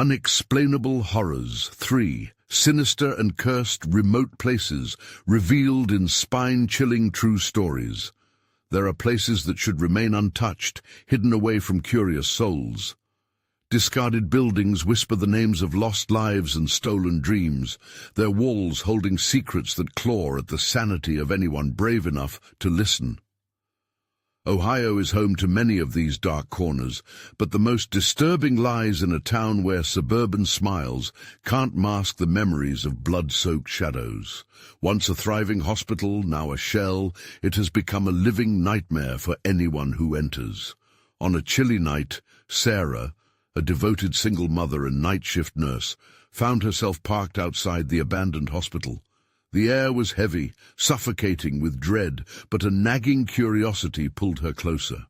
Unexplainable Horrors 3. Sinister and cursed remote places revealed in spine-chilling true stories. There are places that should remain untouched, hidden away from curious souls. Discarded buildings whisper the names of lost lives and stolen dreams, their walls holding secrets that claw at the sanity of anyone brave enough to listen. Ohio is home to many of these dark corners, but the most disturbing lies in a town where suburban smiles can't mask the memories of blood-soaked shadows. Once a thriving hospital, now a shell, it has become a living nightmare for anyone who enters. On a chilly night, Sarah, a devoted single mother and night shift nurse, found herself parked outside the abandoned hospital. The air was heavy, suffocating with dread, but a nagging curiosity pulled her closer.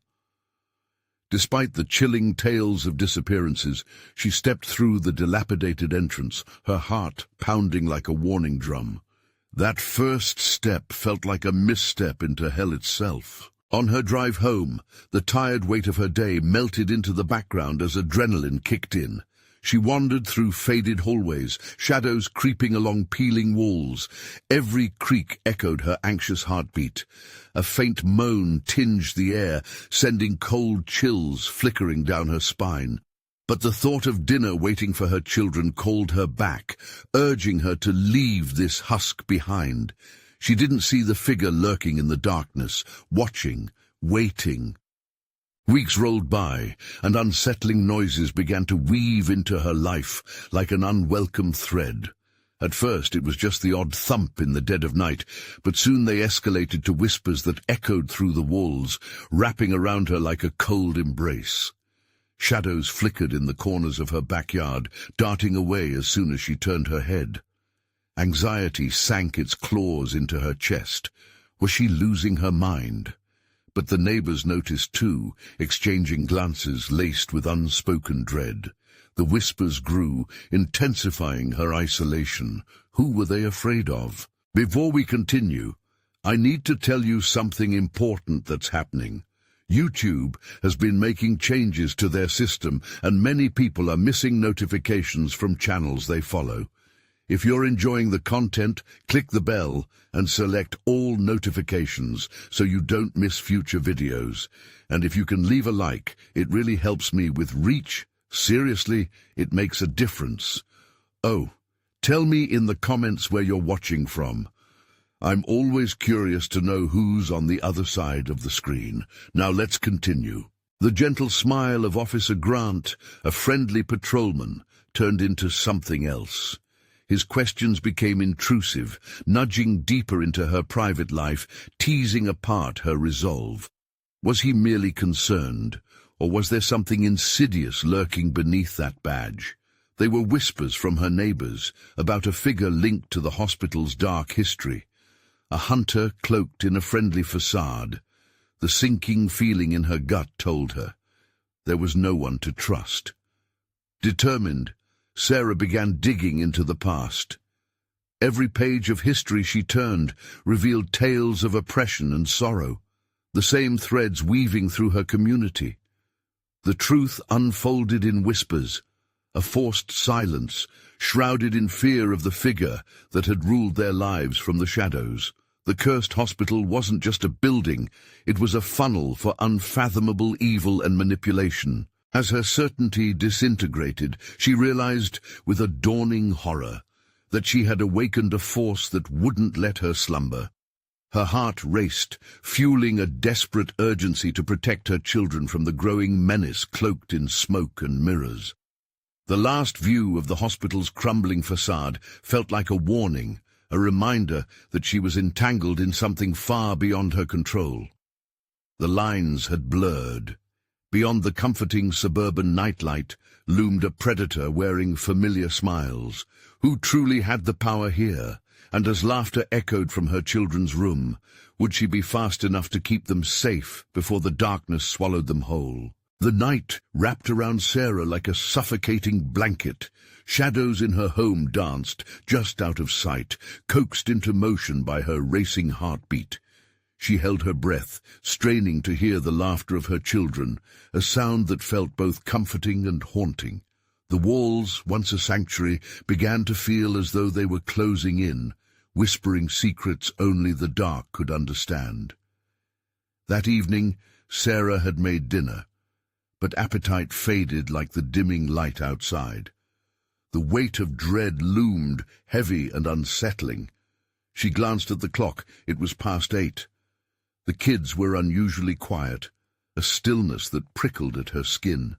Despite the chilling tales of disappearances, she stepped through the dilapidated entrance, her heart pounding like a warning drum. That first step felt like a misstep into hell itself. On her drive home, the tired weight of her day melted into the background as adrenaline kicked in. She wandered through faded hallways, shadows creeping along peeling walls. Every creak echoed her anxious heartbeat. A faint moan tinged the air, sending cold chills flickering down her spine. But the thought of dinner waiting for her children called her back, urging her to leave this husk behind. She didn't see the figure lurking in the darkness, watching, waiting. Weeks rolled by, and unsettling noises began to weave into her life like an unwelcome thread. At first it was just the odd thump in the dead of night, but soon they escalated to whispers that echoed through the walls, wrapping around her like a cold embrace. Shadows flickered in the corners of her backyard, darting away as soon as she turned her head. Anxiety sank its claws into her chest. Was she losing her mind? But the neighbors noticed too, exchanging glances laced with unspoken dread. The whispers grew, intensifying her isolation. Who were they afraid of? Before we continue, I need to tell you something important that's happening. YouTube has been making changes to their system, and many people are missing notifications from channels they follow. If you're enjoying the content, click the bell and select all notifications so you don't miss future videos. And if you can leave a like, it really helps me with reach. Seriously, it makes a difference. Oh, tell me in the comments where you're watching from. I'm always curious to know who's on the other side of the screen. Now let's continue. The gentle smile of Officer Grant, a friendly patrolman, turned into something else. His questions became intrusive, nudging deeper into her private life, teasing apart her resolve. Was he merely concerned, or was there something insidious lurking beneath that badge? They were whispers from her neighbors about a figure linked to the hospital's dark history. A hunter cloaked in a friendly facade. The sinking feeling in her gut told her there was no one to trust. Determined, Sarah began digging into the past. Every page of history she turned revealed tales of oppression and sorrow, the same threads weaving through her community. The truth unfolded in whispers, a forced silence, shrouded in fear of the figure that had ruled their lives from the shadows. The cursed hospital wasn't just a building, it was a funnel for unfathomable evil and manipulation. As her certainty disintegrated, she realized with a dawning horror that she had awakened a force that wouldn't let her slumber. Her heart raced, fueling a desperate urgency to protect her children from the growing menace cloaked in smoke and mirrors. The last view of the hospital's crumbling facade felt like a warning, a reminder that she was entangled in something far beyond her control. The lines had blurred. Beyond the comforting suburban nightlight loomed a predator wearing familiar smiles. Who truly had the power here? And as laughter echoed from her children's room, would she be fast enough to keep them safe before the darkness swallowed them whole? The night wrapped around Sarah like a suffocating blanket. Shadows in her home danced, just out of sight, coaxed into motion by her racing heartbeat. She held her breath, straining to hear the laughter of her children, a sound that felt both comforting and haunting. The walls, once a sanctuary, began to feel as though they were closing in, whispering secrets only the dark could understand. That evening, Sarah had made dinner, but appetite faded like the dimming light outside. The weight of dread loomed, heavy and unsettling. She glanced at the clock. It was past 8. The kids were unusually quiet, a stillness that prickled at her skin.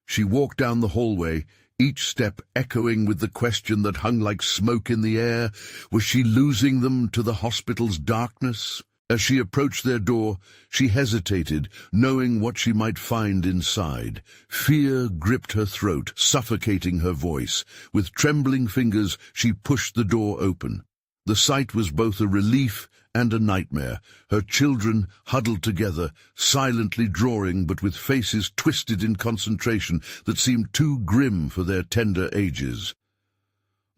She walked down the hallway, each step echoing with the question that hung like smoke in the air. Was she losing them to the hospital's darkness? As she approached their door, she hesitated, knowing what she might find inside. Fear gripped her throat, suffocating her voice. With trembling fingers, she pushed the door open. The sight was both a relief and a nightmare. Her children huddled together, silently drawing but with faces twisted in concentration that seemed too grim for their tender ages.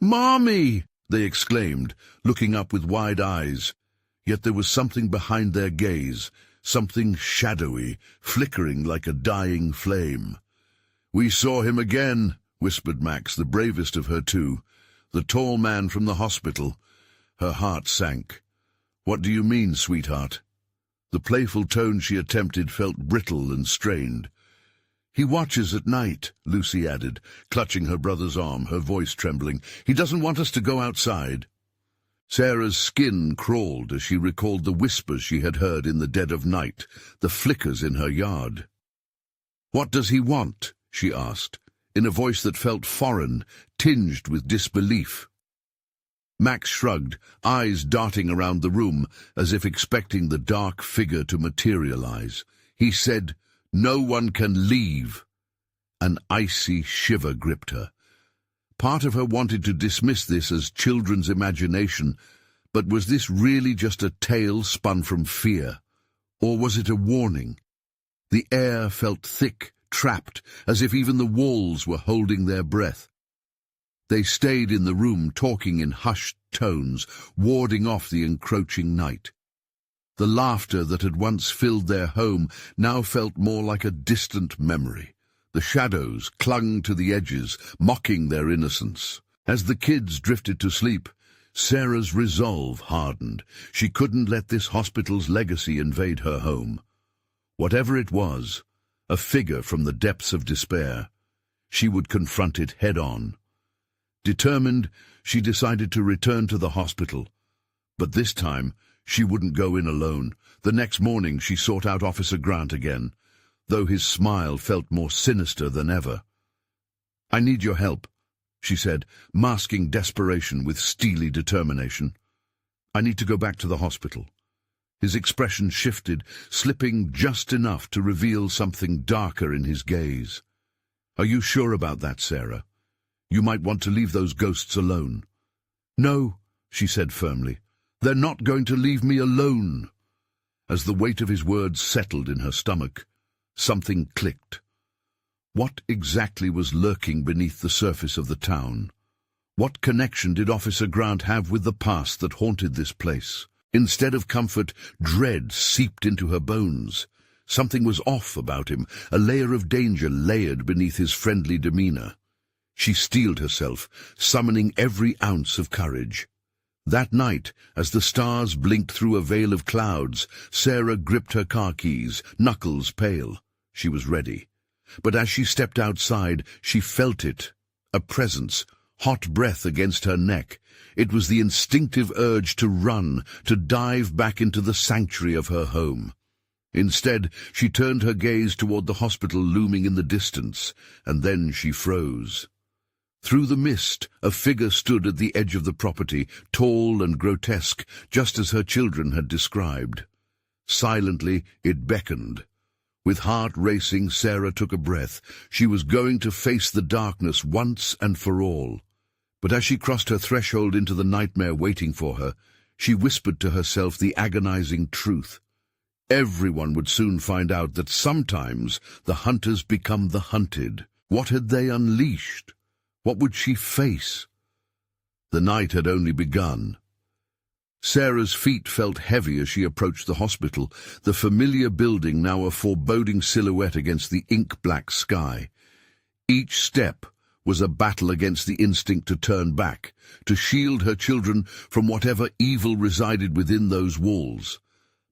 "Mommy!" they exclaimed, looking up with wide eyes. Yet there was something behind their gaze, something shadowy, flickering like a dying flame. "We saw him again," whispered Max, the bravest of her two. "The tall man from the hospital." Her heart sank. "What do you mean, sweetheart?" The playful tone she attempted felt brittle and strained. "He watches at night," Lucy added, clutching her brother's arm, her voice trembling. "He doesn't want us to go outside." Sarah's skin crawled as she recalled the whispers she had heard in the dead of night, the flickers in her yard. "What does he want?" she asked, in a voice that felt foreign, tinged with disbelief. Max shrugged, eyes darting around the room, as if expecting the dark figure to materialize. He said, "No one can leave." An icy shiver gripped her. Part of her wanted to dismiss this as children's imagination, but was this really just a tale spun from fear? Or was it a warning? The air felt thick, trapped, as if even the walls were holding their breath. They stayed in the room, talking in hushed tones, warding off the encroaching night. The laughter that had once filled their home now felt more like a distant memory. The shadows clung to the edges, mocking their innocence. As the kids drifted to sleep, Sarah's resolve hardened. She couldn't let this hospital's legacy invade her home. Whatever it was, a figure from the depths of despair, she would confront it head-on. Determined, she decided to return to the hospital. But this time, she wouldn't go in alone. The next morning, she sought out Officer Grant again, though his smile felt more sinister than ever. "I need your help," she said, masking desperation with steely determination. "I need to go back to the hospital." His expression shifted, slipping just enough to reveal something darker in his gaze. "Are you sure about that, Sarah? You might want to leave those ghosts alone." "No," she said firmly. "They're not going to leave me alone." As the weight of his words settled in her stomach, something clicked. What exactly was lurking beneath the surface of the town? What connection did Officer Grant have with the past that haunted this place? Instead of comfort, dread seeped into her bones. Something was off about him, a layer of danger layered beneath his friendly demeanor. She steeled herself, summoning every ounce of courage. That night, as the stars blinked through a veil of clouds, Sarah gripped her car keys, knuckles pale. She was ready. But as she stepped outside, she felt it, a presence, hot breath against her neck. It was the instinctive urge to run, to dive back into the sanctuary of her home. Instead, she turned her gaze toward the hospital looming in the distance, and then she froze. Through the mist, a figure stood at the edge of the property, tall and grotesque, just as her children had described. Silently, it beckoned. With heart racing, Sarah took a breath. She was going to face the darkness once and for all. But as she crossed her threshold into the nightmare waiting for her, she whispered to herself the agonizing truth. Everyone would soon find out that sometimes the hunters become the hunted. What had they unleashed? What would she face? The night had only begun. Sarah's feet felt heavy as she approached the hospital, the familiar building now a foreboding silhouette against the ink-black sky. Each step was a battle against the instinct to turn back, to shield her children from whatever evil resided within those walls.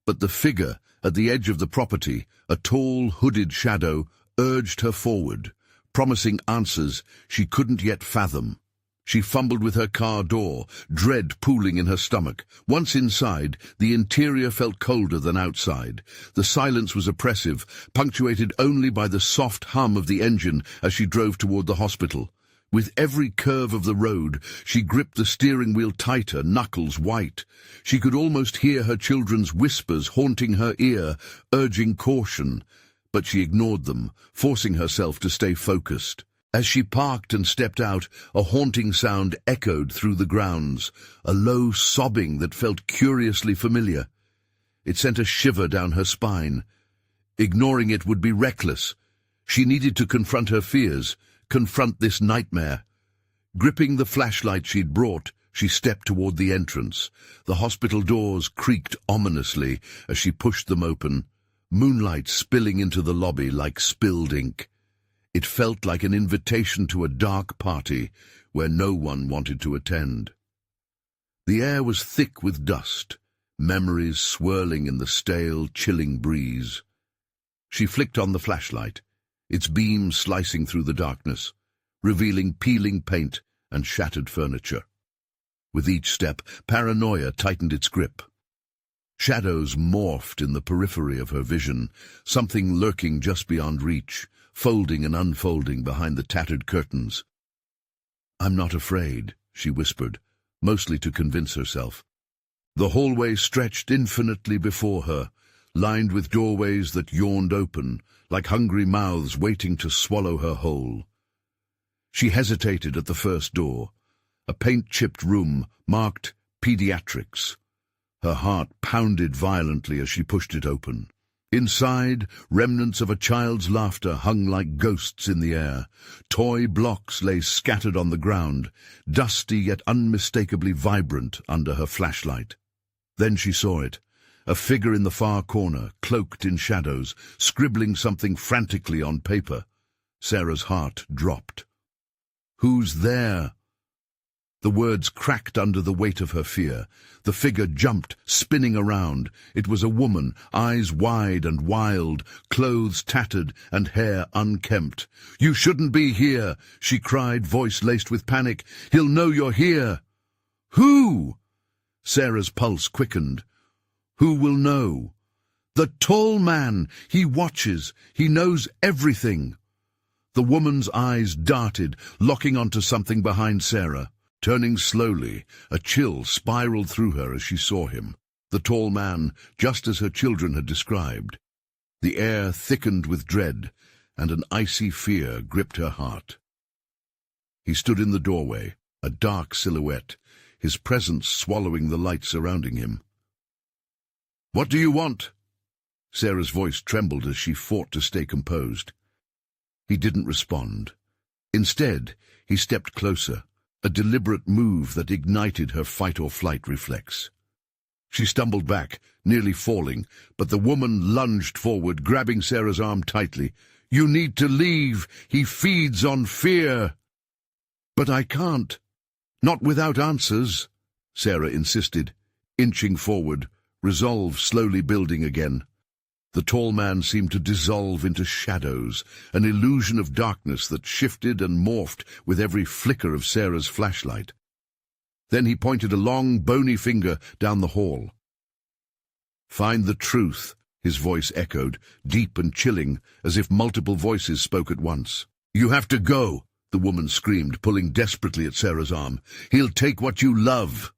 But the figure at the edge of the property, a tall, hooded shadow, urged her forward, promising answers she couldn't yet fathom. She fumbled with her car door, dread pooling in her stomach. Once inside, the interior felt colder than outside. The silence was oppressive, punctuated only by the soft hum of the engine as she drove toward the hospital. With every curve of the road, she gripped the steering wheel tighter, knuckles white. She could almost hear her children's whispers haunting her ear, urging caution. But she ignored them, forcing herself to stay focused. As she parked and stepped out, a haunting sound echoed through the grounds, a low sobbing that felt curiously familiar. It sent a shiver down her spine. Ignoring it would be reckless. She needed to confront her fears, confront this nightmare. Gripping the flashlight she'd brought, she stepped toward the entrance. The hospital doors creaked ominously as she pushed them open, moonlight spilling into the lobby like spilled ink. It felt like an invitation to a dark party where no one wanted to attend. The air was thick with dust, memories swirling in the stale, chilling breeze. She flicked on the flashlight, its beam slicing through the darkness, revealing peeling paint and shattered furniture. With each step, paranoia tightened its grip. Shadows morphed in the periphery of her vision, something lurking just beyond reach, folding and unfolding behind the tattered curtains. "I'm not afraid," she whispered, mostly to convince herself. The hallway stretched infinitely before her, lined with doorways that yawned open, like hungry mouths waiting to swallow her whole. She hesitated at the first door, a paint-chipped room marked Pediatrics. Her heart pounded violently as she pushed it open. Inside, remnants of a child's laughter hung like ghosts in the air. Toy blocks lay scattered on the ground, dusty yet unmistakably vibrant under her flashlight. Then she saw it, a figure in the far corner, cloaked in shadows, scribbling something frantically on paper. Sarah's heart dropped. "Who's there?" The words cracked under the weight of her fear. The figure jumped, spinning around. It was a woman, eyes wide and wild, clothes tattered and hair unkempt. "You shouldn't be here," she cried, voice laced with panic. "He'll know you're here." "Who?" Sarah's pulse quickened. "Who will know?" "The tall man. He watches. He knows everything." The woman's eyes darted, locking onto something behind Sarah. Turning slowly, a chill spiraled through her as she saw him. The tall man, just as her children had described. The air thickened with dread, and an icy fear gripped her heart. He stood in the doorway, a dark silhouette, his presence swallowing the light surrounding him. "What do you want?" Sarah's voice trembled as she fought to stay composed. He didn't respond. Instead, he stepped closer, a deliberate move that ignited her fight-or-flight reflex. She stumbled back, nearly falling, but the woman lunged forward, grabbing Sarah's arm tightly. "You need to leave. He feeds on fear." "But I can't. Not without answers," Sarah insisted, inching forward, resolve slowly building again. The tall man seemed to dissolve into shadows, an illusion of darkness that shifted and morphed with every flicker of Sarah's flashlight. Then he pointed a long, bony finger down the hall. "Find the truth," his voice echoed, deep and chilling, as if multiple voices spoke at once. "You have to go," the woman screamed, pulling desperately at Sarah's arm. "He'll take what you love."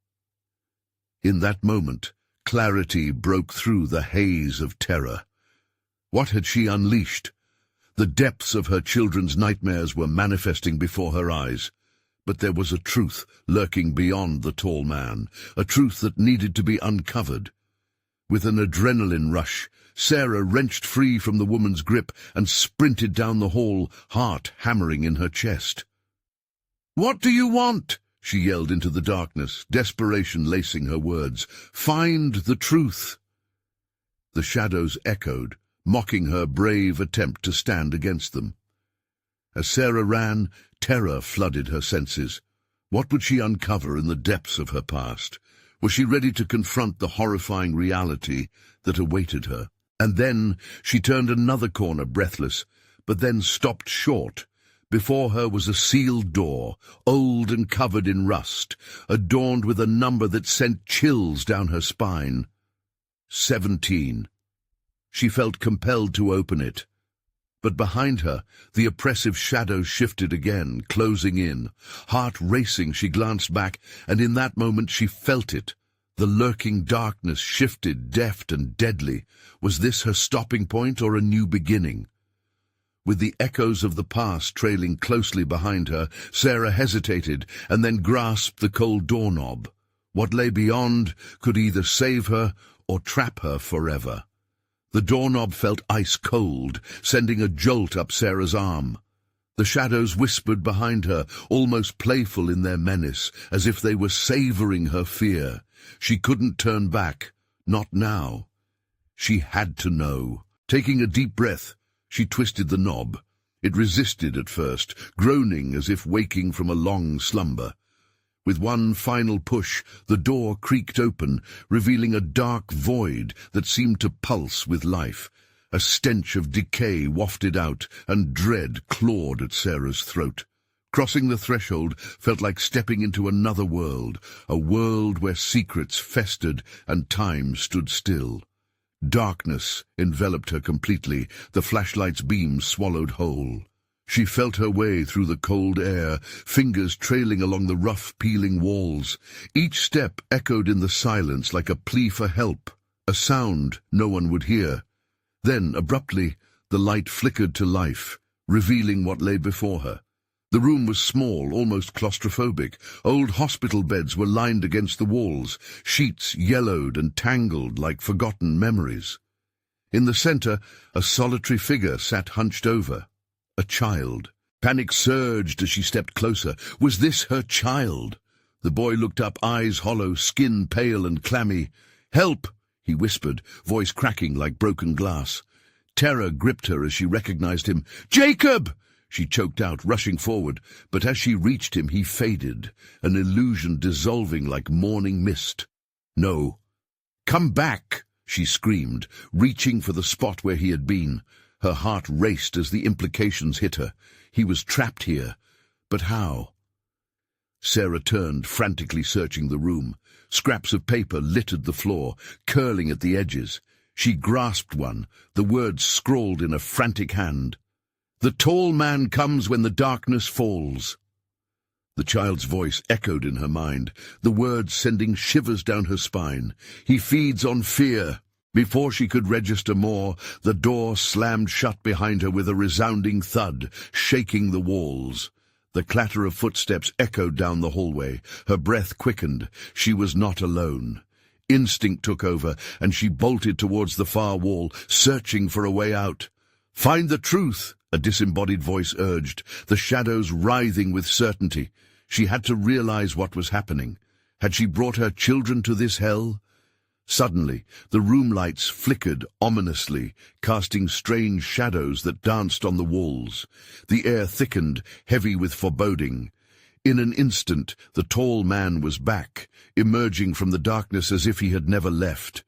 In that moment, clarity broke through the haze of terror. What had she unleashed? The depths of her children's nightmares were manifesting before her eyes. But there was a truth lurking beyond the tall man, a truth that needed to be uncovered. With an adrenaline rush, Sarah wrenched free from the woman's grip and sprinted down the hall, heart hammering in her chest. "What do you want?" she yelled into the darkness, desperation lacing her words. "Find the truth." The shadows echoed, mocking her brave attempt to stand against them. As Sarah ran, terror flooded her senses. What would she uncover in the depths of her past? Was she ready to confront the horrifying reality that awaited her? And then she turned another corner, breathless, but then stopped short. Before her was a sealed door, old and covered in rust, adorned with a number that sent chills down her spine. 17. She felt compelled to open it. But behind her, the oppressive shadows shifted again, closing in. Heart racing, she glanced back, and in that moment she felt it. The lurking darkness shifted, deft and deadly. Was this her stopping point or a new beginning? With the echoes of the past trailing closely behind her, Sarah hesitated and then grasped the cold doorknob. What lay beyond could either save her or trap her forever. The doorknob felt ice-cold, sending a jolt up Sarah's arm. The shadows whispered behind her, almost playful in their menace, as if they were savoring her fear. She couldn't turn back, not now. She had to know. Taking a deep breath, she twisted the knob. It resisted at first, groaning as if waking from a long slumber. With one final push, the door creaked open, revealing a dark void that seemed to pulse with life. A stench of decay wafted out, and dread clawed at Sarah's throat. Crossing the threshold felt like stepping into another world, a world where secrets festered and time stood still. Darkness enveloped her completely, the flashlight's beams swallowed whole. She felt her way through the cold air, fingers trailing along the rough, peeling walls. Each step echoed in the silence like a plea for help, a sound no one would hear. Then, abruptly, the light flickered to life, revealing what lay before her. The room was small, almost claustrophobic. Old hospital beds were lined against the walls, sheets yellowed and tangled like forgotten memories. In the center, a solitary figure sat hunched over. A child. Panic surged as she stepped closer. Was this her child? The boy looked up, eyes hollow, skin pale and clammy. "Help!" he whispered, voice cracking like broken glass. Terror gripped her as she recognized him. "Jacob!" she choked out, rushing forward, but as she reached him he faded, an illusion dissolving like morning mist. "No. Come back!" she screamed, reaching for the spot where he had been. Her heart raced as the implications hit her. He was trapped here. But how? Sarah turned, frantically searching the room. Scraps of paper littered the floor, curling at the edges. She grasped one, the words scrawled in a frantic hand. "The tall man comes when the darkness falls." The child's voice echoed in her mind, the words sending shivers down her spine. "He feeds on fear." Before she could register more, the door slammed shut behind her with a resounding thud, shaking the walls. The clatter of footsteps echoed down the hallway. Her breath quickened. She was not alone. Instinct took over, and she bolted towards the far wall, searching for a way out. "Find the truth," a disembodied voice urged, the shadows writhing with certainty. She had to realize what was happening. Had she brought her children to this hell? Suddenly, the room lights flickered ominously, casting strange shadows that danced on the walls. The air thickened, heavy with foreboding. In an instant, the tall man was back, emerging from the darkness as if he had never left.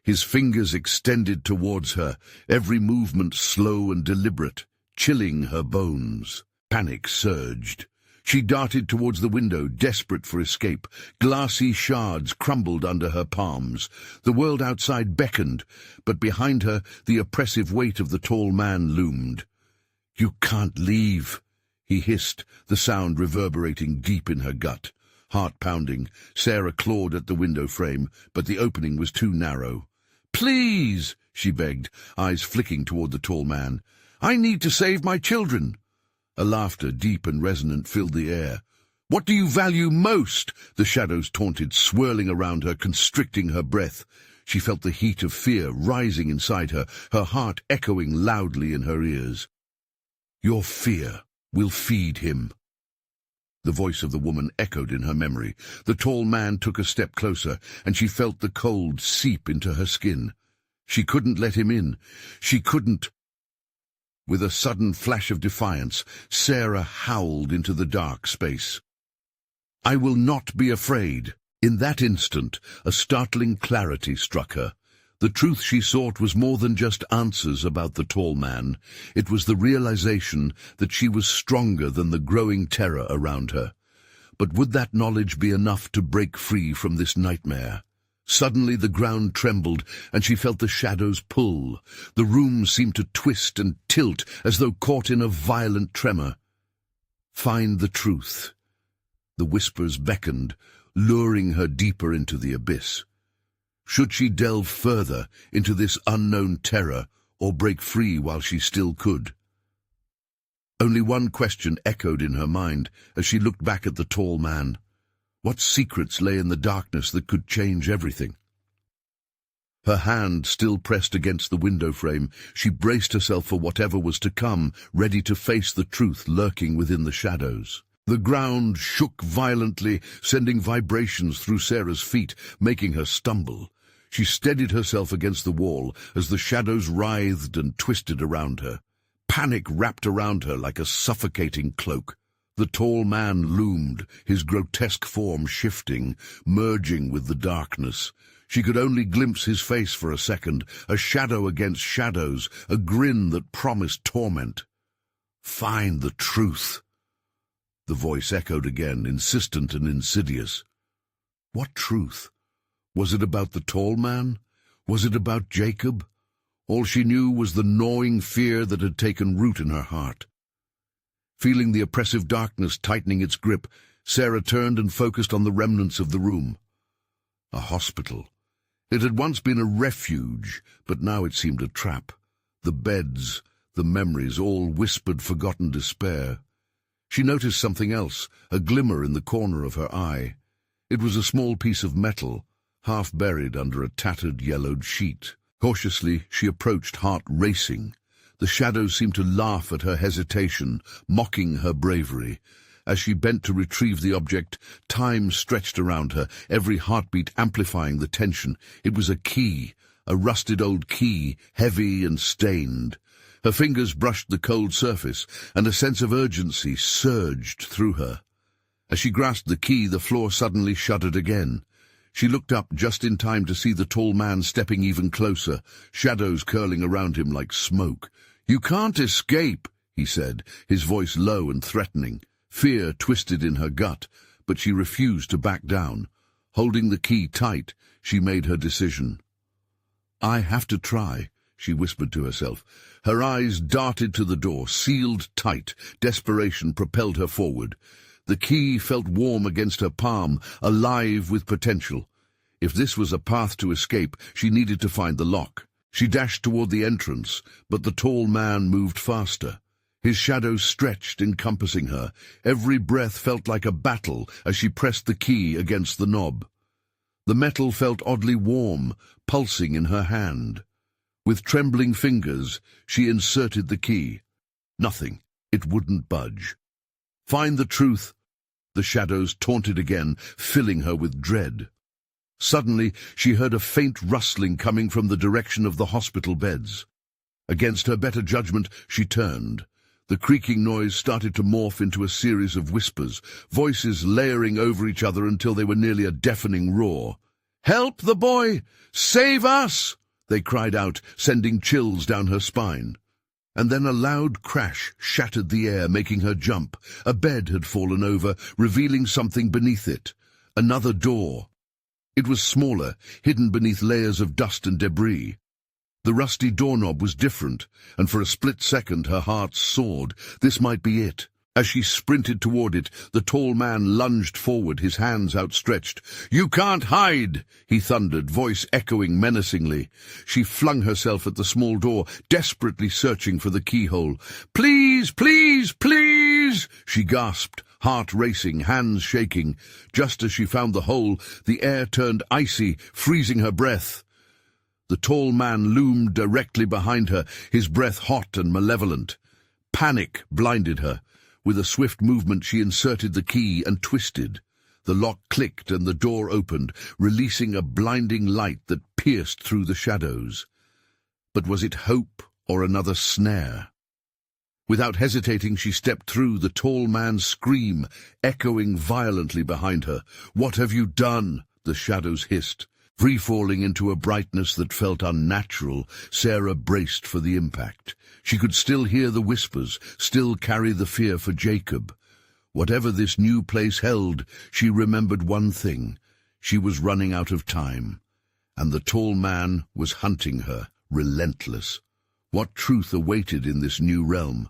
His fingers extended towards her, every movement slow and deliberate, chilling her bones. Panic surged. She darted towards the window, desperate for escape. Glassy shards crumbled under her palms. The world outside beckoned, but behind her the oppressive weight of the tall man loomed. "You can't leave," he hissed, the sound reverberating deep in her gut. Heart pounding, Sarah clawed at the window frame, but the opening was too narrow. "Please," she begged, eyes flicking toward the tall man. "I need to save my children." A laughter, deep and resonant, filled the air. "What do you value most?" the shadows taunted, swirling around her, constricting her breath. She felt the heat of fear rising inside her, her heart echoing loudly in her ears. "Your fear will feed him." The voice of the woman echoed in her memory. The tall man took a step closer, and she felt the cold seep into her skin. She couldn't let him in. She couldn't. With a sudden flash of defiance, Sarah howled into the dark space. "I will not be afraid." In that instant, a startling clarity struck her. The truth she sought was more than just answers about the tall man. It was the realization that she was stronger than the growing terror around her. But would that knowledge be enough to break free from this nightmare? Suddenly the ground trembled, and she felt the shadows pull. The room seemed to twist and tilt as though caught in a violent tremor. Find the truth. The whispers beckoned, luring her deeper into the abyss. Should she delve further into this unknown terror, or break free while she still could? Only one question echoed in her mind as she looked back at the tall man. What secrets lay in the darkness that could change everything? Her hand still pressed against the window frame, she braced herself for whatever was to come, ready to face the truth lurking within the shadows. The ground shook violently, sending vibrations through Sarah's feet, making her stumble. She steadied herself against the wall as the shadows writhed and twisted around her. Panic wrapped around her like a suffocating cloak. The tall man loomed, his grotesque form shifting, merging with the darkness. She could only glimpse his face for a second, a shadow against shadows, a grin that promised torment. "Find the truth." The voice echoed again, insistent and insidious. What truth? Was it about the tall man? Was it about Jacob? All she knew was the gnawing fear that had taken root in her heart. Feeling the oppressive darkness tightening its grip, Sarah turned and focused on the remnants of the room. A hospital. It had once been a refuge, but now it seemed a trap. The beds, the memories, all whispered forgotten despair. She noticed something else, a glimmer in the corner of her eye. It was a small piece of metal, half buried under a tattered yellowed sheet. Cautiously, she approached, heart racing. The shadows seemed to laugh at her hesitation, mocking her bravery. As she bent to retrieve the object, time stretched around her, every heartbeat amplifying the tension. It was a key, a rusted old key, heavy and stained. Her fingers brushed the cold surface, and a sense of urgency surged through her. As she grasped the key, the floor suddenly shuddered again. She looked up just in time to see the tall man stepping even closer, shadows curling around him like smoke. "You can't escape," he said, his voice low and threatening. Fear twisted in her gut, but she refused to back down. Holding the key tight, she made her decision. "I have to try," she whispered to herself. Her eyes darted to the door, sealed tight. Desperation propelled her forward. The key felt warm against her palm, alive with potential. If this was a path to escape, she needed to find the lock. She dashed toward the entrance, but the tall man moved faster. His shadow stretched, encompassing her. Every breath felt like a battle as she pressed the key against the knob. The metal felt oddly warm, pulsing in her hand. With trembling fingers, she inserted the key. Nothing. It wouldn't budge. "Find the truth." The shadows taunted again, filling her with dread. Suddenly, she heard a faint rustling coming from the direction of the hospital beds. Against her better judgment, she turned. The creaking noise started to morph into a series of whispers, voices layering over each other until they were nearly a deafening roar. "Help the boy! Save us!" they cried out, sending chills down her spine. And then a loud crash shattered the air, making her jump. A bed had fallen over, revealing something beneath it. Another door. It was smaller, hidden beneath layers of dust and debris. The rusty doorknob was different, and for a split second her heart soared. This might be it. As she sprinted toward it, the tall man lunged forward, his hands outstretched. "You can't hide!" he thundered, voice echoing menacingly. She flung herself at the small door, desperately searching for the keyhole. "Please, please, please!" she gasped, heart racing, hands shaking. Just as she found the hole, the air turned icy, freezing her breath. The tall man loomed directly behind her, his breath hot and malevolent. Panic blinded her. With a swift movement, she inserted the key and twisted. The lock clicked and the door opened, releasing a blinding light that pierced through the shadows. But was it hope or another snare? Without hesitating, she stepped through, the tall man's scream echoing violently behind her. "What have you done?" the shadows hissed. Free-falling into a brightness that felt unnatural, Sarah braced for the impact. She could still hear the whispers, still carry the fear for Jacob. Whatever this new place held, she remembered one thing. She was running out of time, and the tall man was hunting her, relentless. What truth awaited in this new realm?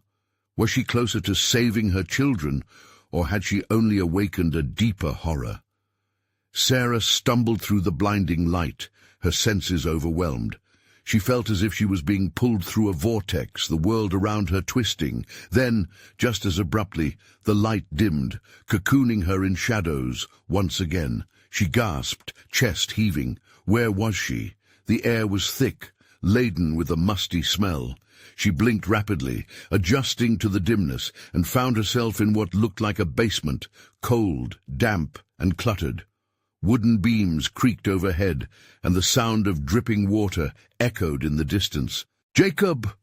Was she closer to saving her children, or had she only awakened a deeper horror? Sarah stumbled through the blinding light, her senses overwhelmed. She felt as if she was being pulled through a vortex, the world around her twisting. Then, just as abruptly, the light dimmed, cocooning her in shadows. Once again, she gasped, chest heaving. Where was she? The air was thick, laden with a musty smell. She blinked rapidly, adjusting to the dimness, and found herself in what looked like a basement, cold, damp, and cluttered. Wooden beams creaked overhead, and the sound of dripping water echoed in the distance. "Jacob!"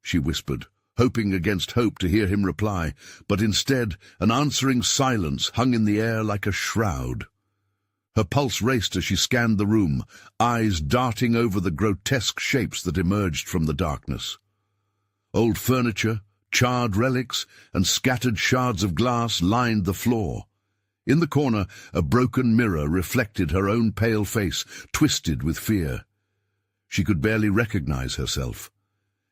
she whispered, hoping against hope to hear him reply, but instead an answering silence hung in the air like a shroud. Her pulse raced as she scanned the room, eyes darting over the grotesque shapes that emerged from the darkness. Old furniture, charred relics, and scattered shards of glass lined the floor. In the corner, a broken mirror reflected her own pale face, twisted with fear. She could barely recognize herself.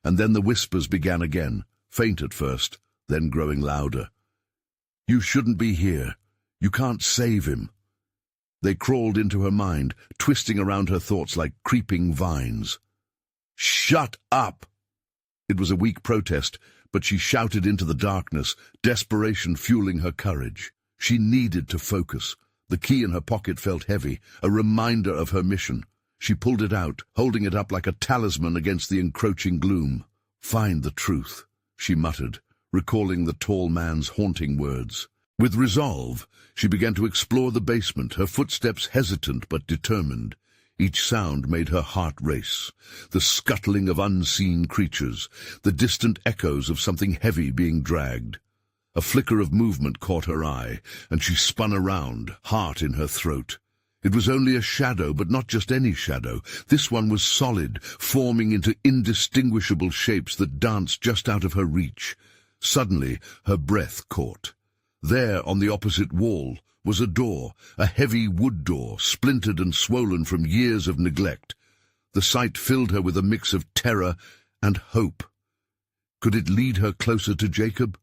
And then the whispers began again, faint at first, then growing louder. "You shouldn't be here. You can't save him." They crawled into her mind, twisting around her thoughts like creeping vines. "Shut up!" It was a weak protest, but she shouted into the darkness, desperation fueling her courage. She needed to focus. The key in her pocket felt heavy, a reminder of her mission. She pulled it out, holding it up like a talisman against the encroaching gloom. "Find the truth," she muttered, recalling the tall man's haunting words. With resolve, she began to explore the basement, her footsteps hesitant but determined. Each sound made her heart race. The scuttling of unseen creatures, the distant echoes of something heavy being dragged. A flicker of movement caught her eye, and she spun around, heart in her throat. It was only a shadow, but not just any shadow. This one was solid, forming into indistinguishable shapes that danced just out of her reach. Suddenly, her breath caught. There, on the opposite wall, was a door, a heavy wood door, splintered and swollen from years of neglect. The sight filled her with a mix of terror and hope. Could it lead her closer to Jacob,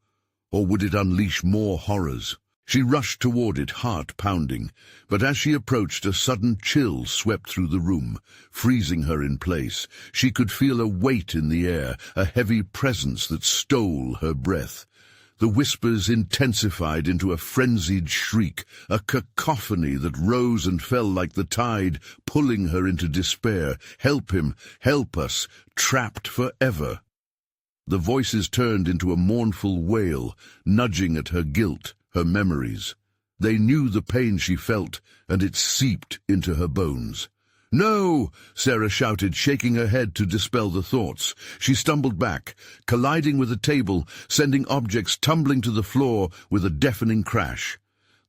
or would it unleash more horrors? She rushed toward it, heart pounding, but as she approached, a sudden chill swept through the room, freezing her in place. She could feel a weight in the air, a heavy presence that stole her breath. The whispers intensified into a frenzied shriek, a cacophony that rose and fell like the tide, pulling her into despair. "Help him! Help us! Trapped forever!" The voices turned into a mournful wail, nudging at her guilt, her memories. They knew the pain she felt, and it seeped into her bones. "No!" Sarah shouted, shaking her head to dispel the thoughts. She stumbled back, colliding with a table, sending objects tumbling to the floor with a deafening crash.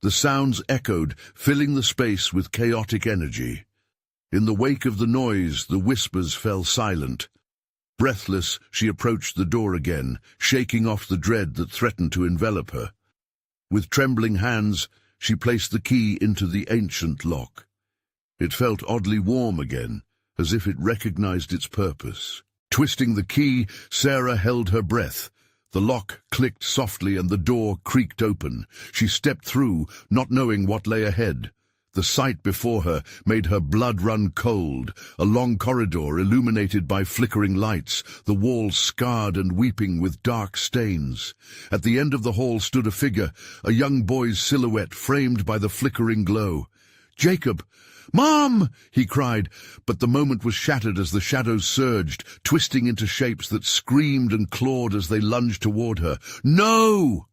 The sounds echoed, filling the space with chaotic energy. In the wake of the noise, the whispers fell silent. Breathless, she approached the door again, shaking off the dread that threatened to envelop her. With trembling hands, she placed the key into the ancient lock. It felt oddly warm again, as if it recognized its purpose. Twisting the key, Sarah held her breath. The lock clicked softly and the door creaked open. She stepped through, not knowing what lay ahead. The sight before her made her blood run cold, a long corridor illuminated by flickering lights, the walls scarred and weeping with dark stains. At the end of the hall stood a figure, a young boy's silhouette framed by the flickering glow. "Jacob! Mom!" he cried, but the moment was shattered as the shadows surged, twisting into shapes that screamed and clawed as they lunged toward her. "No!"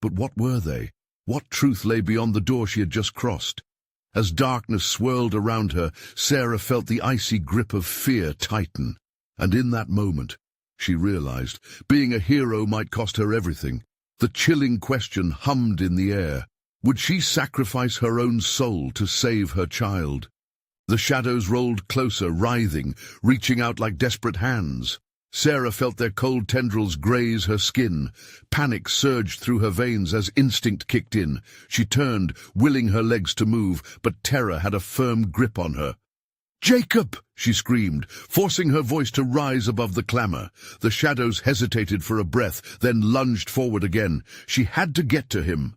But what were they? What truth lay beyond the door she had just crossed? As darkness swirled around her, Sarah felt the icy grip of fear tighten. And in that moment, She realized. Being a hero might cost her everything. The chilling question hummed in the air. Would she sacrifice her own soul to save her child? The shadows rolled closer, writhing, reaching out like desperate hands. Sarah felt their cold tendrils graze her skin. Panic surged through her veins as instinct kicked in. She turned, willing her legs to move, but terror had a firm grip on her. "Jacob!" she screamed, forcing her voice to rise above the clamor. The shadows hesitated for a breath, then lunged forward again. She had to get to him.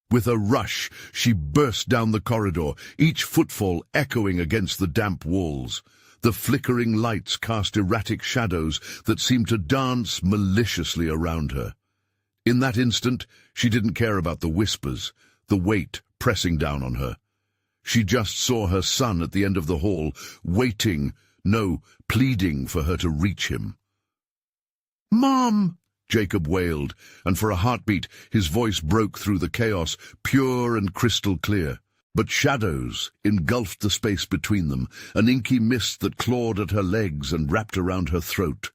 With a rush, she burst down the corridor, each footfall echoing against the damp walls. The flickering lights cast erratic shadows that seemed to dance maliciously around her. In that instant, she didn't care about the whispers, the weight pressing down on her. She just saw her son at the end of the hall, waiting, no, pleading for her to reach him. "Mom!" Jacob wailed, and for a heartbeat his voice broke through the chaos, pure and crystal clear. But shadows engulfed the space between them, an inky mist that clawed at her legs and wrapped around her throat.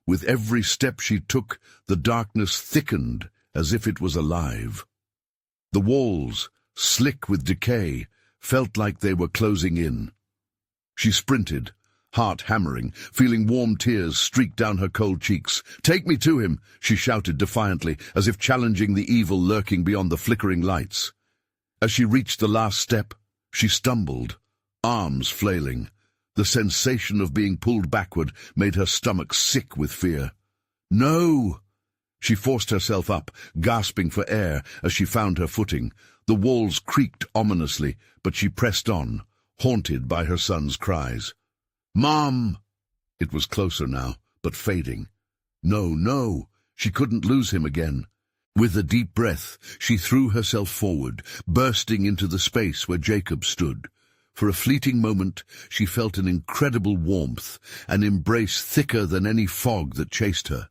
With every step she took, the darkness thickened as if it was alive. The walls, slick with decay, felt like they were closing in. She sprinted, heart hammering, feeling warm tears streak down her cold cheeks. "Take me to him," she shouted defiantly, as if challenging the evil lurking beyond the flickering lights. As she reached the last step, she stumbled, arms flailing. The sensation of being pulled backward made her stomach sick with fear. "No!" She forced herself up, gasping for air as she found her footing. The walls creaked ominously, but she pressed on, haunted by her son's cries. "Mom!" It was closer now, but fading. No, no, she couldn't lose him again. With a deep breath, she threw herself forward, bursting into the space where Jacob stood. For a fleeting moment, she felt an incredible warmth, an embrace thicker than any fog that chased her.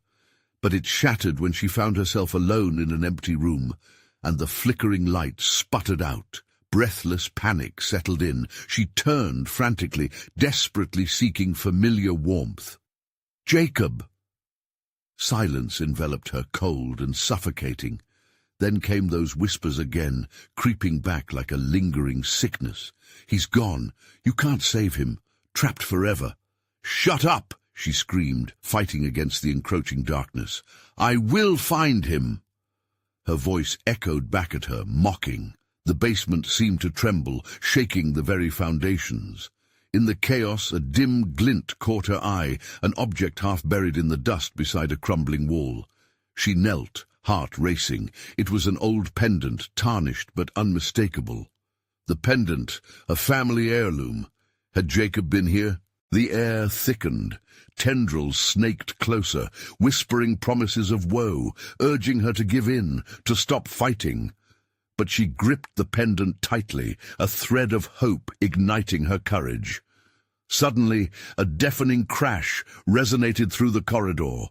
But it shattered when she found herself alone in an empty room, and the flickering light sputtered out. Breathless panic settled in. She turned frantically, desperately seeking familiar warmth. "Jacob!" Silence enveloped her, cold and suffocating. Then came those whispers again, creeping back like a lingering sickness. "He's gone. You can't save him. Trapped forever." "Shut up!" she screamed, fighting against the encroaching darkness. "I will find him!" Her voice echoed back at her, mocking. The basement seemed to tremble, shaking the very foundations. In the chaos, a dim glint caught her eye, an object half buried in the dust beside a crumbling wall. She knelt, heart racing. It was an old pendant, tarnished but unmistakable. The pendant, a family heirloom. Had Jacob been here? The air thickened. Tendrils snaked closer, whispering promises of woe, urging her to give in, to stop fighting. But she gripped the pendant tightly, a thread of hope igniting her courage. Suddenly, a deafening crash resonated through the corridor.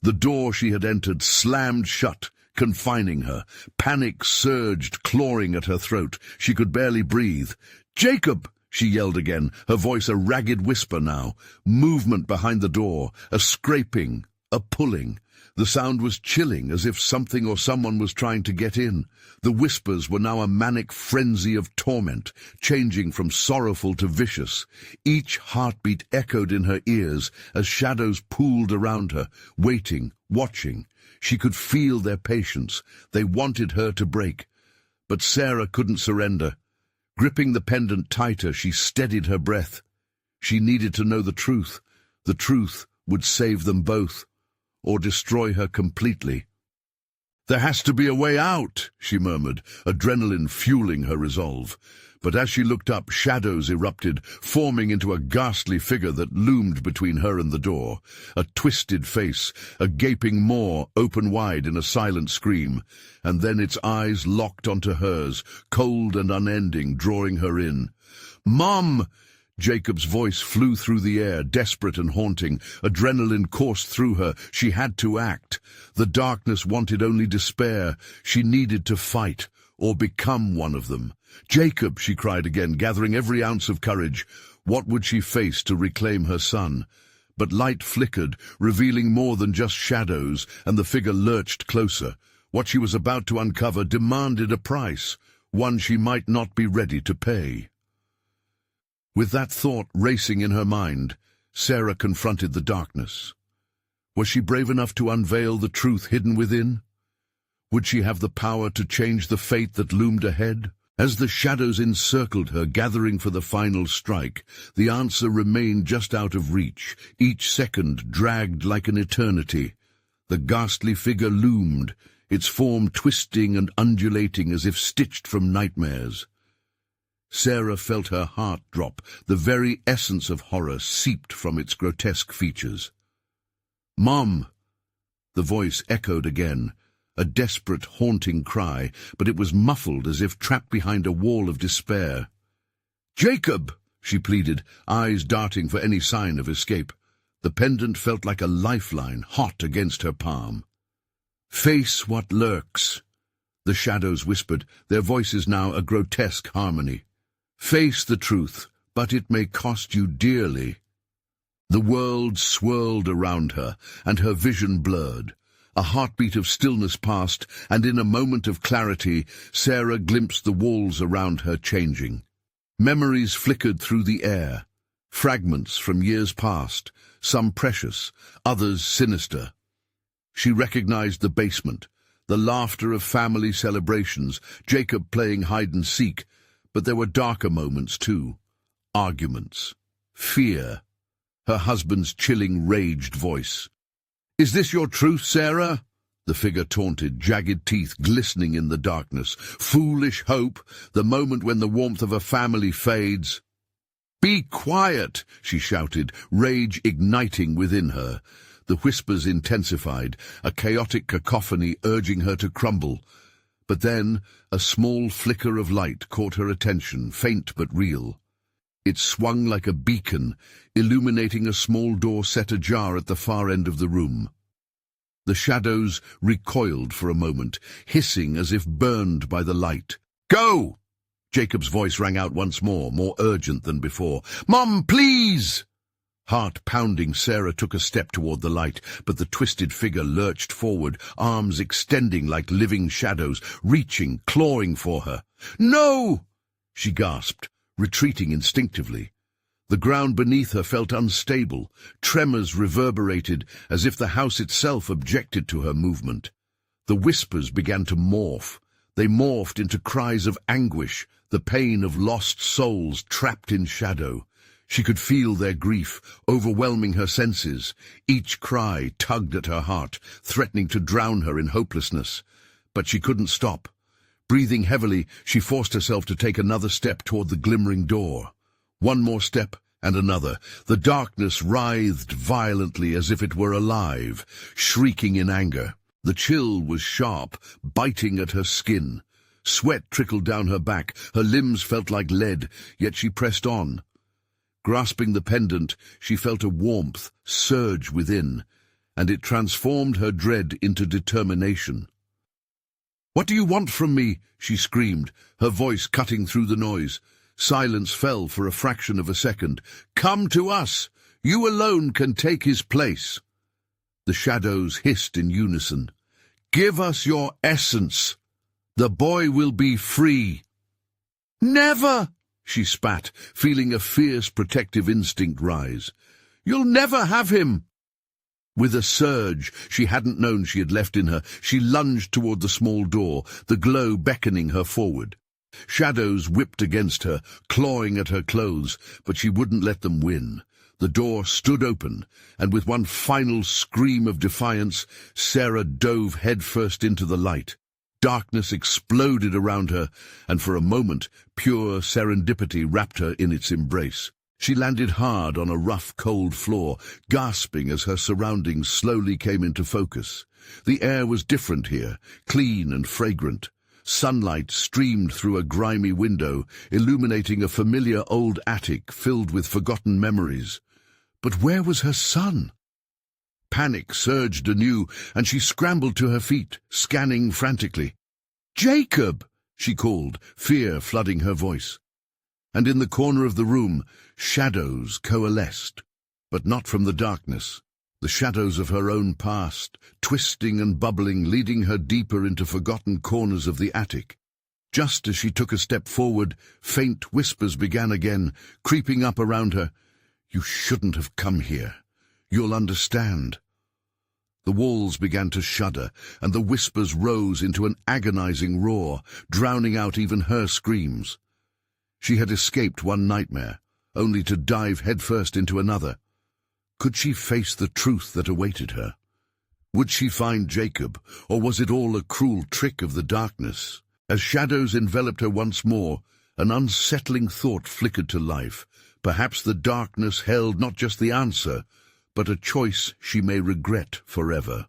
The door she had entered slammed shut, confining her. Panic surged, clawing at her throat. She could barely breathe. "Jacob!" she yelled again, her voice a ragged whisper now. Movement behind the door, a scraping, a pulling. The sound was chilling, as if something or someone was trying to get in. The whispers were now a manic frenzy of torment, changing from sorrowful to vicious. Each heartbeat echoed in her ears as shadows pooled around her, waiting, watching. She could feel their patience. They wanted her to break. But Sarah couldn't surrender. Gripping the pendant tighter, she steadied her breath. She needed to know the truth. The truth would save them both, or destroy her completely. "There has to be a way out," she murmured, adrenaline fueling her resolve. But as she looked up, shadows erupted, forming into a ghastly figure that loomed between her and the door. A twisted face, a gaping maw open wide in a silent scream, and then its eyes locked onto hers, cold and unending, drawing her in. "Mom!" Jacob's voice flew through the air, desperate and haunting. Adrenaline coursed through her. She had to act. The darkness wanted only despair. She needed to fight, or become one of them. "Jacob!" she cried again, gathering every ounce of courage. What would she face to reclaim her son? But light flickered, revealing more than just shadows, and the figure lurched closer. What she was about to uncover demanded a price, one she might not be ready to pay. With that thought racing in her mind, Sarah confronted the darkness. Was she brave enough to unveil the truth hidden within? Would she have the power to change the fate that loomed ahead? As the shadows encircled her, gathering for the final strike, the answer remained just out of reach, each second dragged like an eternity. The ghastly figure loomed, its form twisting and undulating as if stitched from nightmares. Sarah felt her heart drop. The very essence of horror seeped from its grotesque features. "Mom!" The voice echoed again, a desperate, haunting cry, but it was muffled as if trapped behind a wall of despair. "Jacob!" she pleaded, eyes darting for any sign of escape. The pendant felt like a lifeline, hot against her palm. "Face what lurks," the shadows whispered, their voices now a grotesque harmony. "Face the truth, but it may cost you dearly." The world swirled around her, and her vision blurred. A heartbeat of stillness passed, and in a moment of clarity, Sarah glimpsed the walls around her changing. Memories flickered through the air, fragments from years past, some precious, others sinister. She recognized the basement, the laughter of family celebrations, Jacob playing hide-and-seek, but there were darker moments too. Arguments, fear, her husband's chilling, raged voice. "Is this your truth, Sarah?" The figure taunted, jagged teeth glistening in the darkness. "Foolish hope, the moment when the warmth of a family fades." "Be quiet!" she shouted, rage igniting within her. The whispers intensified, a chaotic cacophony urging her to crumble. But then a small flicker of light caught her attention, faint but real. It swung like a beacon, illuminating a small door set ajar at the far end of the room. The shadows recoiled for a moment, hissing as if burned by the light. "Go!" Jacob's voice rang out once more urgent than before. "Mom, please!" Heart pounding, Sarah took a step toward the light, but the twisted figure lurched forward, arms extending like living shadows, reaching, clawing for her. "No!" she gasped, retreating instinctively. The ground beneath her felt unstable. Tremors reverberated, as if the house itself objected to her movement. The whispers began to morph. They morphed into cries of anguish, the pain of lost souls trapped in shadow. She could feel their grief, overwhelming her senses. Each cry tugged at her heart, threatening to drown her in hopelessness. But she couldn't stop. Breathing heavily, she forced herself to take another step toward the glimmering door. One more step, and another. The darkness writhed violently as if it were alive, shrieking in anger. The chill was sharp, biting at her skin. Sweat trickled down her back, her limbs felt like lead, yet she pressed on. Grasping the pendant, she felt a warmth surge within, and it transformed her dread into determination. "What do you want from me?" she screamed, her voice cutting through the noise. Silence fell for a fraction of a second. "Come to us! You alone can take his place." The shadows hissed in unison. "Give us your essence. The boy will be free." "Never!" she spat, feeling a fierce protective instinct rise. "You'll never have him!" With a surge she hadn't known she had left in her, she lunged toward the small door, the glow beckoning her forward. Shadows whipped against her, clawing at her clothes, but she wouldn't let them win. The door stood open, and with one final scream of defiance, Sarah dove headfirst into the light. Darkness exploded around her, and for a moment, pure serendipity wrapped her in its embrace. She landed hard on a rough, cold floor, gasping as her surroundings slowly came into focus. The air was different here, clean and fragrant. Sunlight streamed through a grimy window, illuminating a familiar old attic filled with forgotten memories. But where was her son? Panic surged anew, and she scrambled to her feet, scanning frantically. "Jacob!" she called, fear flooding her voice. And in the corner of the room, shadows coalesced. but not from the darkness. The shadows of her own past, twisting and bubbling, leading her deeper into forgotten corners of the attic. Just as she took a step forward, faint whispers began again, creeping up around her. "You shouldn't have come here. You'll understand." The walls began to shudder, and the whispers rose into an agonizing roar, drowning out even her screams. She had escaped one nightmare, only to dive headfirst into another. Could she face the truth that awaited her? Would she find Jacob, or was it all a cruel trick of the darkness? As shadows enveloped her once more, an unsettling thought flickered to life. Perhaps the darkness held not just the answer, but a choice she may regret forever.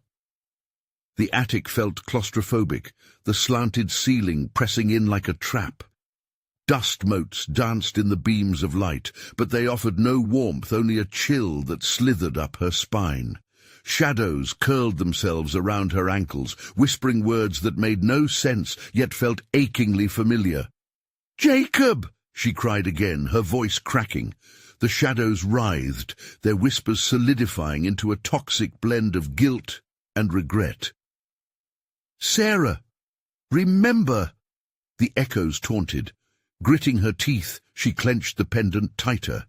The attic felt claustrophobic, the slanted ceiling pressing in like a trap. Dust motes danced in the beams of light, but they offered no warmth, only a chill that slithered up her spine. Shadows curled themselves around her ankles, whispering words that made no sense, yet felt achingly familiar. "Jacob!" she cried again, her voice cracking. The shadows writhed, their whispers solidifying into a toxic blend of guilt and regret. "Sarah! Remember!" The echoes taunted. Gritting her teeth, she clenched the pendant tighter.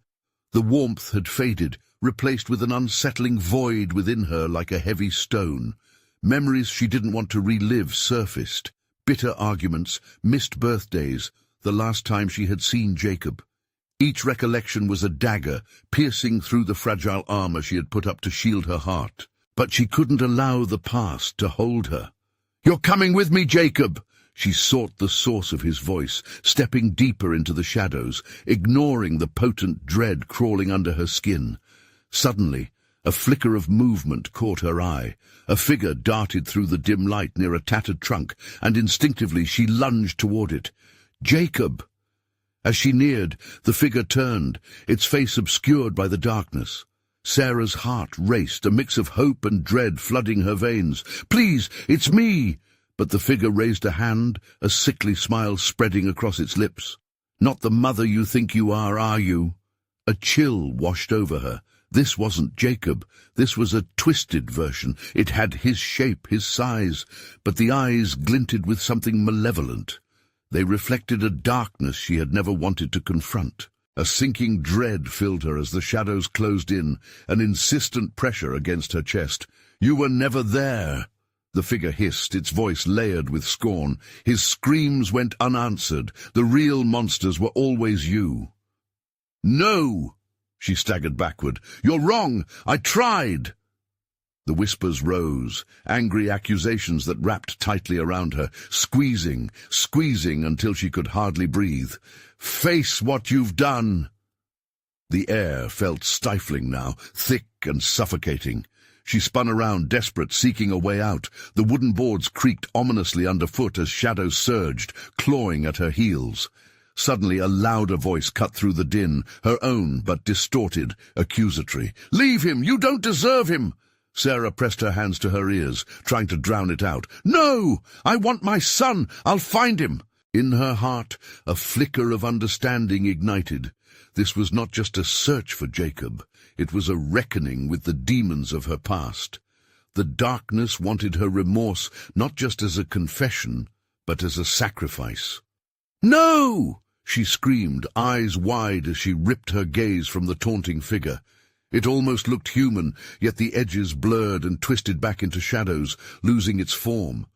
The warmth had faded, replaced with an unsettling void within her like a heavy stone. Memories she didn't want to relive surfaced. Bitter arguments, missed birthdays, the last time she had seen Jacob. Each recollection was a dagger, piercing through the fragile armor she had put up to shield her heart. But she couldn't allow the past to hold her. "You're coming with me, Jacob!" She sought the source of his voice, stepping deeper into the shadows, ignoring the potent dread crawling under her skin. Suddenly, a flicker of movement caught her eye. A figure darted through the dim light near a tattered trunk, and instinctively she lunged toward it. "Jacob!" As she neared, the figure turned, its face obscured by the darkness. Sarah's heart raced, a mix of hope and dread flooding her veins. "Please, it's me!" But the figure raised a hand, a sickly smile spreading across its lips. "Not the mother you think you are you?" A chill washed over her. This wasn't Jacob. This was a twisted version. It had his shape, his size, but the eyes glinted with something malevolent. They reflected a darkness she had never wanted to confront. A sinking dread filled her as the shadows closed in, an insistent pressure against her chest. "You were never there!" The figure hissed, its voice layered with scorn. His screams went unanswered. "The real monsters were always you." "No!" She staggered backward. "You're wrong! I tried!" The whispers rose, angry accusations that wrapped tightly around her, squeezing until she could hardly breathe. "Face what you've done!" The air felt stifling now, thick and suffocating. She spun around, desperate, seeking a way out. The wooden boards creaked ominously underfoot as shadows surged, clawing at her heels. Suddenly a louder voice cut through the din, her own but distorted, accusatory. "Leave him! You don't deserve him!" Sarah pressed her hands to her ears, trying to drown it out. "No! I want my son! I'll find him!" In her heart, a flicker of understanding ignited. This was not just a search for Jacob. It was a reckoning with the demons of her past. The darkness wanted her remorse not just as a confession, but as a sacrifice. "No!" she screamed, eyes wide as she ripped her gaze from the taunting figure. It almost looked human, yet the edges blurred and twisted back into shadows, losing its form.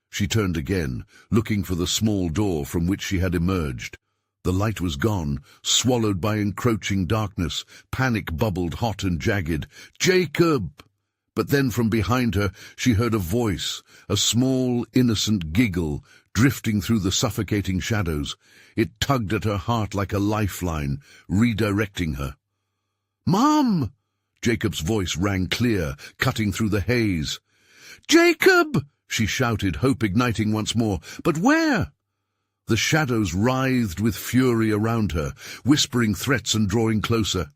She turned again, looking for the small door from which she had emerged. The light was gone, swallowed by encroaching darkness. Panic bubbled hot and jagged. "Jacob!" But then from behind her she heard a voice, a small, innocent giggle, drifting through the suffocating shadows. It tugged at her heart like a lifeline, redirecting her. "Mom!" Jacob's voice rang clear, cutting through the haze. "Jacob!" she shouted, hope igniting once more. "But where?" The shadows writhed with fury around her, whispering threats and drawing closer.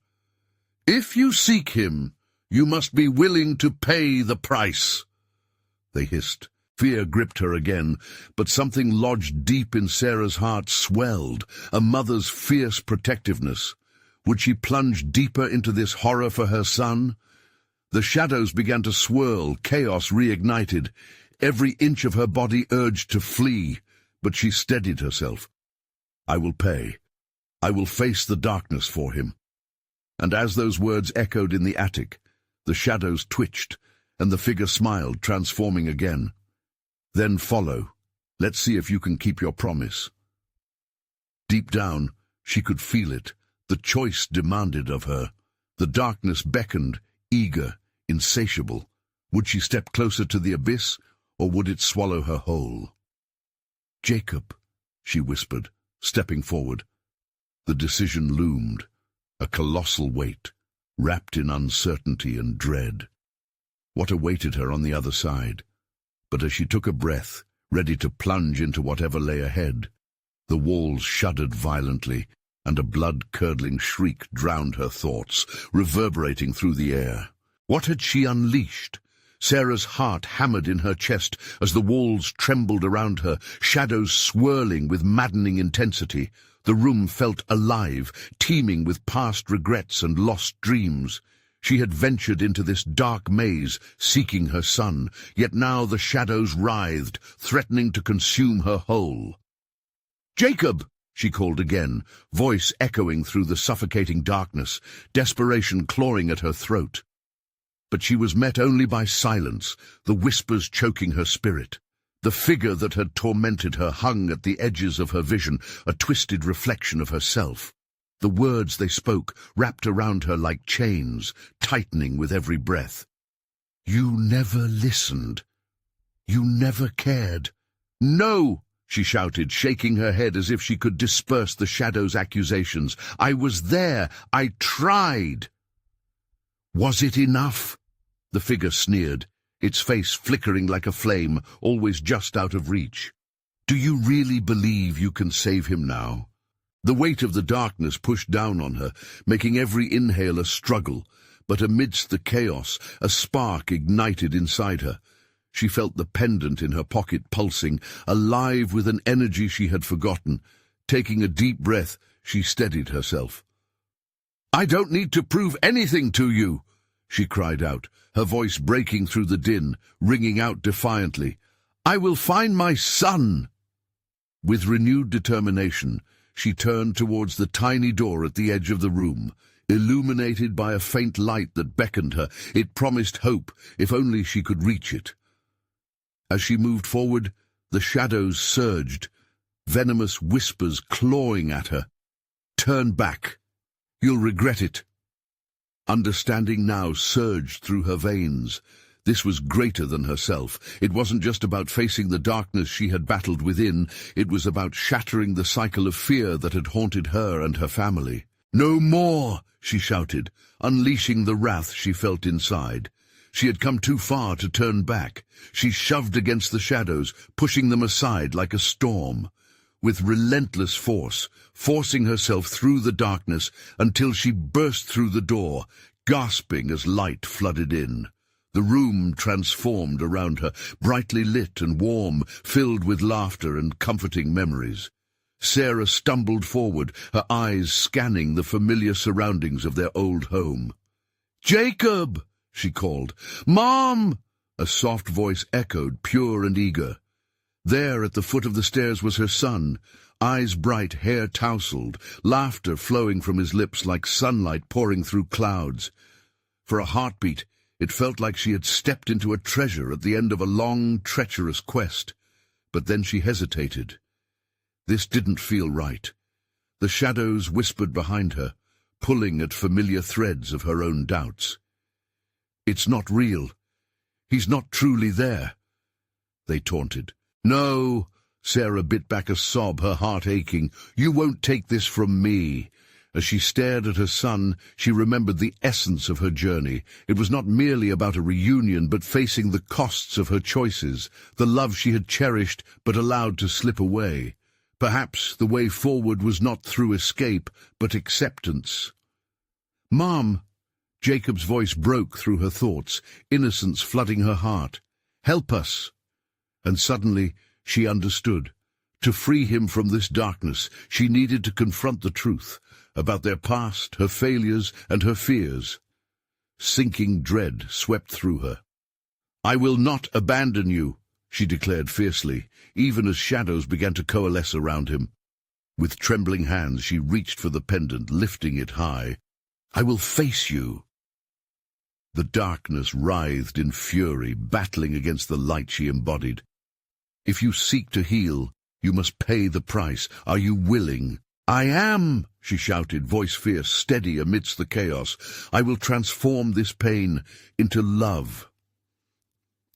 "If you seek him, you must be willing to pay the price," they hissed. Fear gripped her again, but something lodged deep in Sarah's heart swelled, a mother's fierce protectiveness. Would she plunge deeper into this horror for her son? The shadows began to swirl, chaos reignited. Every inch of her body urged to flee, but she steadied herself. I will pay. I will face the darkness for him. And as those words echoed in the attic, the shadows twitched, and the figure smiled, transforming again. Then follow. Let's see if you can keep your promise. Deep down, she could feel it. The choice demanded of her. The darkness beckoned, eager, insatiable. Would she step closer to the abyss, or would it swallow her whole? Jacob, she whispered, stepping forward. The decision loomed, a colossal weight, wrapped in uncertainty and dread. What awaited her on the other side? But as she took a breath, ready to plunge into whatever lay ahead, the walls shuddered violently, and a blood-curdling shriek drowned her thoughts, reverberating through the air. What had she unleashed? Sarah's heart hammered in her chest as the walls trembled around her, shadows swirling with maddening intensity. The room felt alive, teeming with past regrets and lost dreams. She had ventured into this dark maze, seeking her son, yet now the shadows writhed, threatening to consume her whole. "Jacob!" she called again, voice echoing through the suffocating darkness, desperation clawing at her throat. But she was met only by silence, the whispers choking her spirit. The figure that had tormented her hung at the edges of her vision, a twisted reflection of herself. The words they spoke wrapped around her like chains, tightening with every breath. "You never listened. You never cared." "No!" she shouted, shaking her head as if she could disperse the shadow's accusations. "I was there. I tried." "Was it enough?" The figure sneered, its face flickering like a flame, always just out of reach. "Do you really believe you can save him now?" The weight of the darkness pushed down on her, making every inhale a struggle, but amidst the chaos, a spark ignited inside her. She felt the pendant in her pocket pulsing, alive with an energy she had forgotten. Taking a deep breath, she steadied herself. "I don't need to prove anything to you," she cried out, her voice breaking through the din, ringing out defiantly. "I will find my son!" With renewed determination, she turned towards the tiny door at the edge of the room. Illuminated by a faint light that beckoned her, it promised hope, if only she could reach it. As she moved forward, the shadows surged, venomous whispers clawing at her. "Turn back. You'll regret it." Understanding now surged through her veins. This was greater than herself. It wasn't just about facing the darkness she had battled within, it was about shattering the cycle of fear that had haunted her and her family. "No more!" she shouted, unleashing the wrath she felt inside. She had come too far to turn back. She shoved against the shadows, pushing them aside like a storm. With relentless force, forcing herself through the darkness until she burst through the door, gasping as light flooded in. The room transformed around her, brightly lit and warm, filled with laughter and comforting memories. Sarah stumbled forward, her eyes scanning the familiar surroundings of their old home. "Jacob!" she called. "Mom!" A soft voice echoed, pure and eager. There at the foot of the stairs was her son, eyes bright, hair tousled, laughter flowing from his lips like sunlight pouring through clouds. For a heartbeat, it felt like she had stepped into a treasure at the end of a long, treacherous quest. But then she hesitated. This didn't feel right. The shadows whispered behind her, pulling at familiar threads of her own doubts. "It's not real. He's not truly there," they taunted. "No," Sarah bit back a sob, her heart aching. "You won't take this from me." As she stared at her son, she remembered the essence of her journey. It was not merely about a reunion, but facing the costs of her choices, the love she had cherished but allowed to slip away. Perhaps the way forward was not through escape, but acceptance. "Mom!" Jacob's voice broke through her thoughts, innocence flooding her heart. "Help us!" And suddenly she understood. To free him from this darkness, she needed to confront the truth about their past, her failures, and her fears. Sinking dread swept through her. "I will not abandon you," she declared fiercely, even as shadows began to coalesce around him. With trembling hands, she reached for the pendant, lifting it high. "I will face you." The darkness writhed in fury, battling against the light she embodied. "If you seek to heal, you must pay the price. Are you willing?" "I am," she shouted, voice fierce, steady amidst the chaos. "I will transform this pain into love."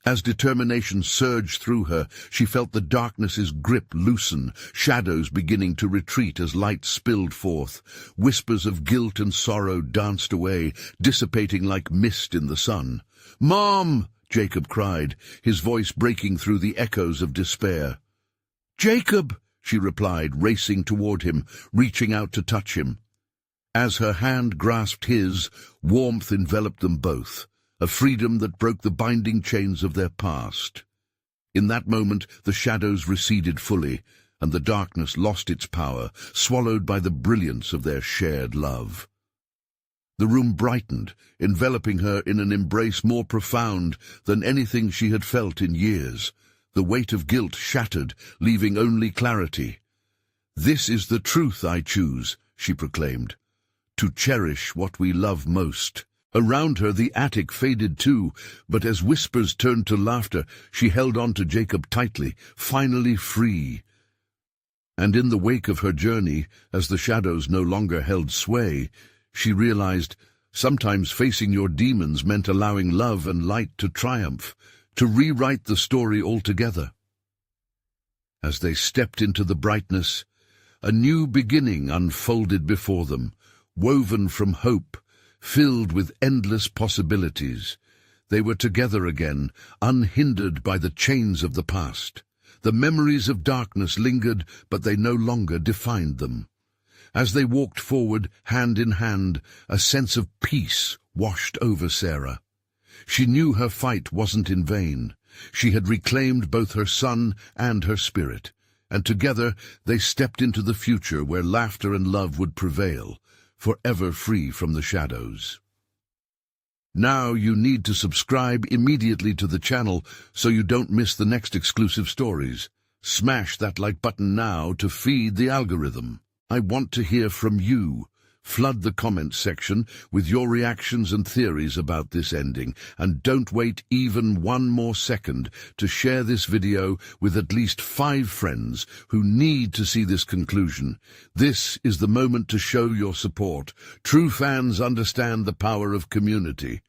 As determination surged through her, she felt the darkness's grip loosen, shadows beginning to retreat as light spilled forth. Whispers of guilt and sorrow danced away, dissipating like mist in the sun. "Mom!" Jacob cried, his voice breaking through the echoes of despair. "Jacob!" she replied, racing toward him, reaching out to touch him. As her hand grasped his, warmth enveloped them both, a freedom that broke the binding chains of their past. In that moment, the shadows receded fully, and the darkness lost its power, swallowed by the brilliance of their shared love. The room brightened, enveloping her in an embrace more profound than anything she had felt in years. The weight of guilt shattered, leaving only clarity. "This is the truth I choose," she proclaimed. "To cherish what we love most." Around her the attic faded too, but as whispers turned to laughter, she held on to Jacob tightly, finally free. And in the wake of her journey, as the shadows no longer held sway, she realized sometimes facing your demons meant allowing love and light to triumph, to rewrite the story altogether. As they stepped into the brightness, a new beginning unfolded before them, woven from hope, filled with endless possibilities. They were together again, unhindered by the chains of the past. The memories of darkness lingered, but they no longer defined them. As they walked forward, hand in hand, a sense of peace washed over Sarah. She knew her fight wasn't in vain. She had reclaimed both her son and her spirit, and together they stepped into the future where laughter and love would prevail, forever free from the shadows. Now you need to subscribe immediately to the channel so you don't miss the next exclusive stories. Smash that like button now to feed the algorithm. I want to hear from you. Flood the comments section with your reactions and theories about this ending, and don't wait even one more second to share this video with at least 5 friends who need to see this conclusion. This is the moment to show your support. True fans understand the power of community.